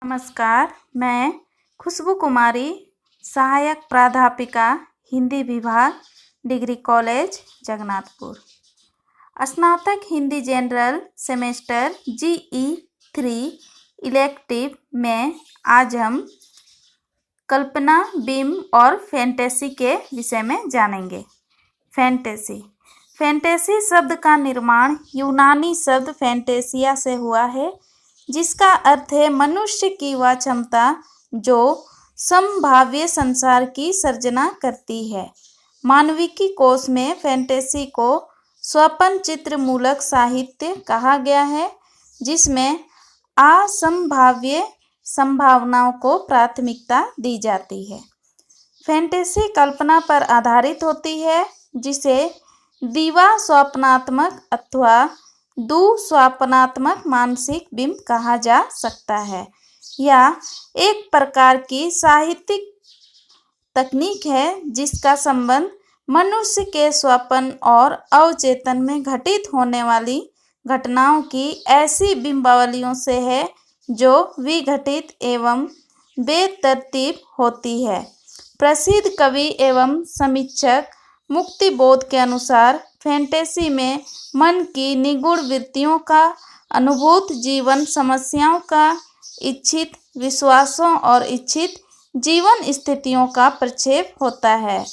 नमस्कार, मैं खुशबू कुमारी, सहायक प्राध्यापिका, हिंदी विभाग, डिग्री कॉलेज, जगन्नाथपुर। स्नातक Hindi general semester GE 3 elective में आज हम कल्पना, बिंब और फैंटेसी के विषय में जानेंगे। फैंटेसी शब्द का निर्माण यूनानी शब्द फैंटेसिया से हुआ है, जिसका अर्थ है मनुष्य की वह क्षमता जो संभाव्य संसार की सर्जना करती है। मानविकी कोश में फैंटेसी को स्वप्न चित्र मूलक साहित्य कहा गया है, जिसमें असंभाव्य संभावनाओं को प्राथमिकता दी जाती है। फैंटेसी कल्पना पर आधारित होती है, जिसे दिवा स्वप्नात्मक अथवा दुस्वप्नात्मक मानसिक बिंब कहा जा सकता है। यह एक प्रकार की साहित्यिक तकनीक है जिसका संबंध मनुष्य के स्वप्न और अवचेतन में घटित होने वाली घटनाओं की ऐसी बिंबावलियों से है जो विघटित एवं बेतरतीब होती है। प्रसिद्ध कवि एवं समीक्षक मुक्तिबोध के अनुसार फैंटेसी में मन की निगूढ़ वृत्तियों का, अनुभूत जीवन समस्याओं का, इच्छित विश्वासों और इच्छित जीवन स्थितियों का प्रक्षेप होता है।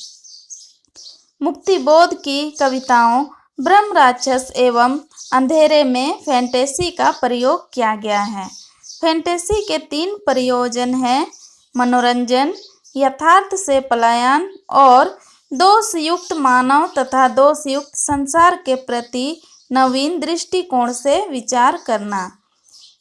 मुक्तिबोध की कविताओं ब्रह्म राक्षस एवं अंधेरे में फैंटेसी का प्रयोग किया गया है। फैंटेसी के 3 प्रयोजन हैं: मनोरंजन, यथार्थ से पलायन और दोषयुक्त मानव तथा दोषयुक्त संसार के प्रति नवीन दृष्टिकोण से विचार करना।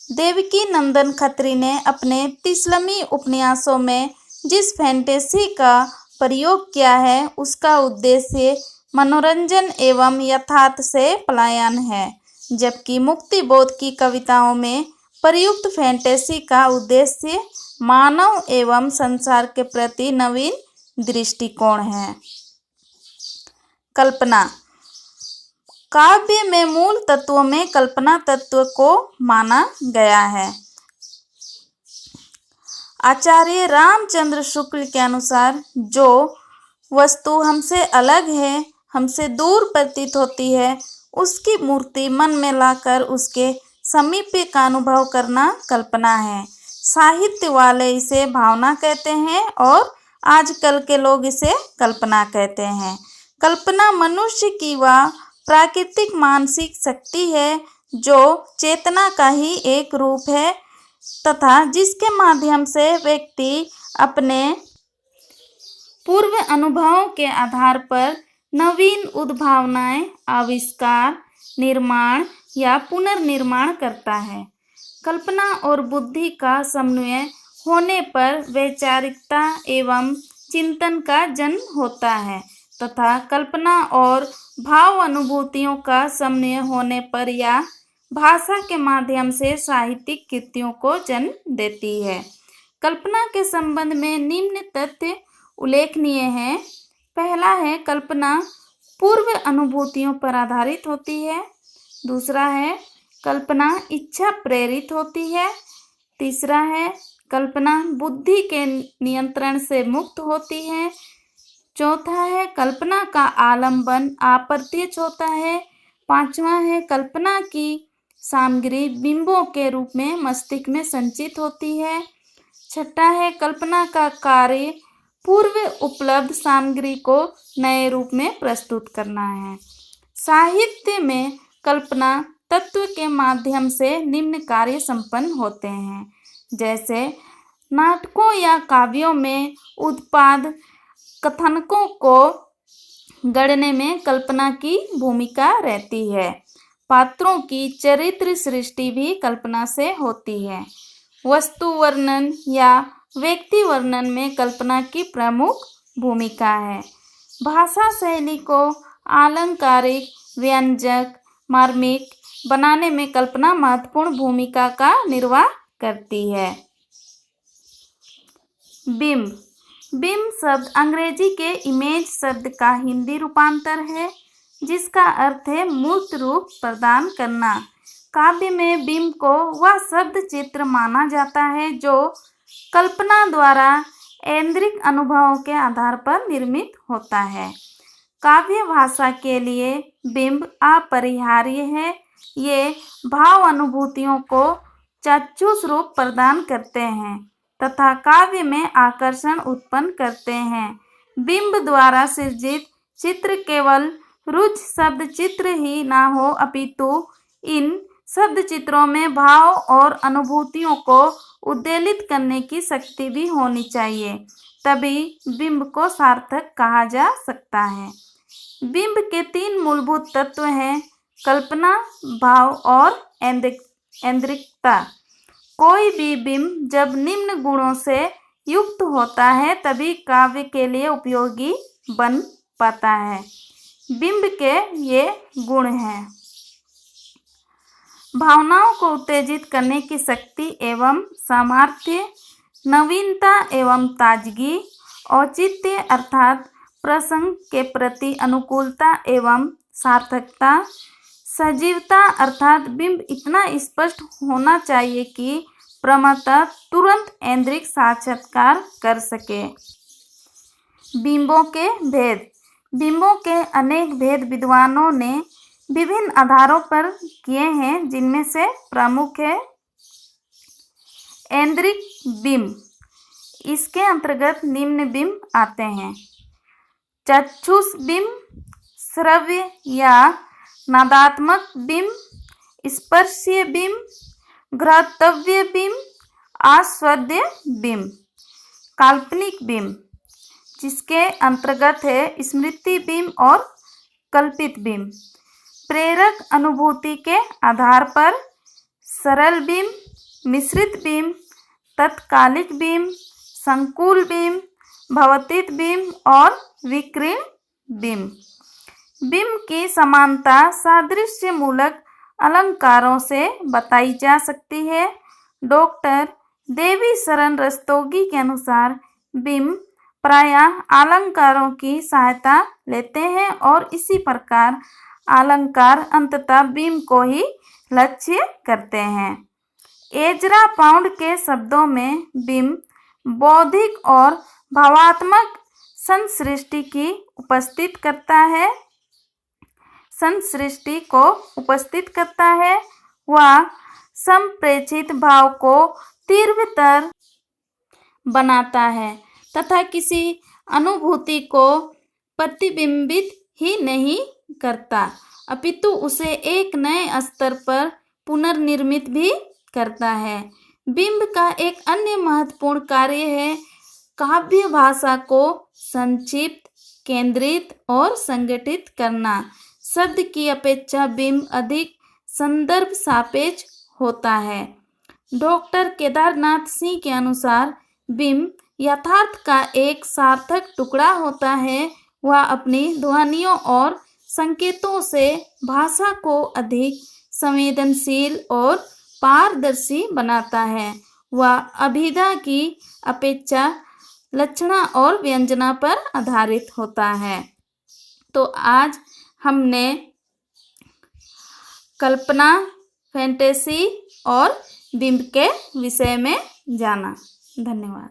देवकी नंदन खत्री ने अपने 30 उपन्यासों में जिस फैंटेसी का प्रयोग किया है, उसका उद्देश्य मनोरंजन एवं यथार्थ से पलायन है, जबकि मुक्तिबोध की कविताओं में प्रयुक्त फैंटेसी का उद्देश्य मानव एवं संसार के प्रति नवीन दृष्टिकोण है। कल्पना। काव्य में मूल तत्वों में कल्पना तत्व को माना गया है। आचार्य रामचंद्र शुक्ल के अनुसार जो वस्तु हमसे अलग है, हमसे दूर प्रतीत होती है, उसकी मूर्ति मन में लाकर उसके समीप का अनुभव करना कल्पना है। साहित्य वाले इसे भावना कहते हैं और आजकल के लोग इसे कल्पना कहते हैं। कल्पना मनुष्य की वह प्राकृतिक मानसिक शक्ति है जो चेतना का ही एक रूप है तथा जिसके माध्यम से व्यक्ति अपने पूर्व अनुभवों के आधार पर नवीन उद्भावनाएं, आविष्कार, निर्माण या पुनर्निर्माण करता है। कल्पना और बुद्धि का समन्वय होने पर वैचारिकता एवं चिंतन का जन्म होता है तथा कल्पना और भाव अनुभूतियों का समन्वय होने पर या भाषा के माध्यम से साहित्यिक कृतियों को जन्म देती है। कल्पना के संबंध में निम्न तथ्य उल्लेखनीय है। पहला है, कल्पना पूर्व अनुभूतियों पर आधारित होती है। दूसरा है, कल्पना इच्छा प्रेरित होती है। तीसरा है, कल्पना बुद्धि के नियंत्रण से मुक्त होती है। चौथा है, कल्पना का आलंबन अप्रत्यक्ष होता है। पांचवा है, कल्पना की सामग्री बिंबों के रूप में मस्तिष्क में संचित होती है। छठा है, कल्पना का कार्य पूर्व उपलब्ध सामग्री को नए रूप में प्रस्तुत करना है। साहित्य में कल्पना तत्व के माध्यम से निम्न कार्य संपन्न होते हैं, जैसे नाटकों या काव्यों में उत्पाद कथानकों को गढ़ने में कल्पना की भूमिका रहती है। पात्रों की चरित्र सृष्टि भी कल्पना से होती है। वस्तु वर्णन या व्यक्ति वर्णन में कल्पना की प्रमुख भूमिका है। भाषा शैली को आलंकारिक, व्यंजक, मार्मिक बनाने में कल्पना महत्वपूर्ण भूमिका का निर्वाह करती है। बिंब। बिंब शब्द अंग्रेजी के इमेज शब्द का हिंदी रूपांतर है, जिसका अर्थ है मूर्त रूप प्रदान करना। काव्य में बिंब को वह शब्द चित्र माना जाता है जो कल्पना द्वारा ऐन्द्रिक अनुभवों के आधार पर निर्मित होता है। काव्य भाषा के लिए बिंब अपरिहार्य है। ये भाव अनुभूतियों को चाक्षुष रूप प्रदान करते हैं तथा काव्य में आकर्षण उत्पन्न करते हैं। बिंब द्वारा सृजित चित्र केवल रुच शब्द चित्र ही ना हो अपितु इन शब्द चित्रों में भाव और अनुभूतियों को उद्वेलित करने की शक्ति भी होनी चाहिए, तभी बिंब को सार्थक कहा जा सकता है। बिंब के 3 मूलभूत तत्व हैं: कल्पना, भाव और ऐन्द्रिकता। कोई भी बिंब जब निम्न गुणों से युक्त होता है तभी काव्य के लिए उपयोगी बन पाता है। बिंब के ये गुण हैं: भावनाओं को उत्तेजित करने की शक्ति एवं सामर्थ्य, नवीनता एवं ताजगी, औचित्य अर्थात प्रसंग के प्रति अनुकूलता एवं सार्थकता, सजीवता अर्थात बिंब इतना स्पष्ट होना चाहिए कि प्रमाता तुरंत ऐन्द्रिक साक्षात्कार कर सके। बिंबों के भेद। बिंबों के अनेक भेद विद्वानों ने विभिन्न आधारों पर किए हैं, जिनमें से प्रमुख है ऐन्द्रिक बिंब। इसके अंतर्गत निम्न बिंब आते हैं: चक्षुष बिंब, श्रव्य या नादात्मक बिंब, स्पर्शीय बिंब, घ्रातव्य बिंब, आस्वाद्य बिंब। काल्पनिक बिंब, जिसके अंतर्गत है स्मृति बिंब और कल्पित बिंब। प्रेरक अनुभूति के आधार पर सरल बिंब, मिश्रित बिंब, तत्कालिक बिंब, संकुल बिंब, भवतित बिंब और विकीर्ण बिंब। बिंब की समानता सादृश्य मूलक अलंकारों से बताई जा सकती है। डॉक्टर देवी शरण रस्तोगी के अनुसार बिंब प्रायः अलंकारों की सहायता लेते हैं और इसी प्रकार अलंकार अंततः बिंब को ही लक्ष्य करते हैं। एजरा पाउंड के शब्दों में बिंब बौद्धिक और भावात्मक संसृष्टि की उपस्थित करता है। संसृष्टि को उपस्थित करता है। वह संप्रेषित भाव को तीव्रतर बनाता है तथा किसी अनुभूति को प्रतिबिंबित ही नहीं करता अपितु उसे एक नए स्तर पर पुनर्निर्मित भी करता है। बिंब का एक अन्य महत्वपूर्ण कार्य है काव्य भाषा को संक्षिप्त, केंद्रित और संगठित करना। शब्द की अपेक्षा बिंब अधिक संदर्भ सापेक्ष होता है। डॉक्टर केदारनाथ सिंह के अनुसार बिंब यथार्थ का एक सार्थक टुकड़ा होता है। वह अपनी ध्वनियों और संकेतों से भाषा को अधिक संवेदनशील और पारदर्शी बनाता है। वह अभिधा की अपेक्षा लक्षणा और व्यंजना पर आधारित होता है। तो आज हमने कल्पना, फैंटेसी और बिंब के विषय में जाना। धन्यवाद।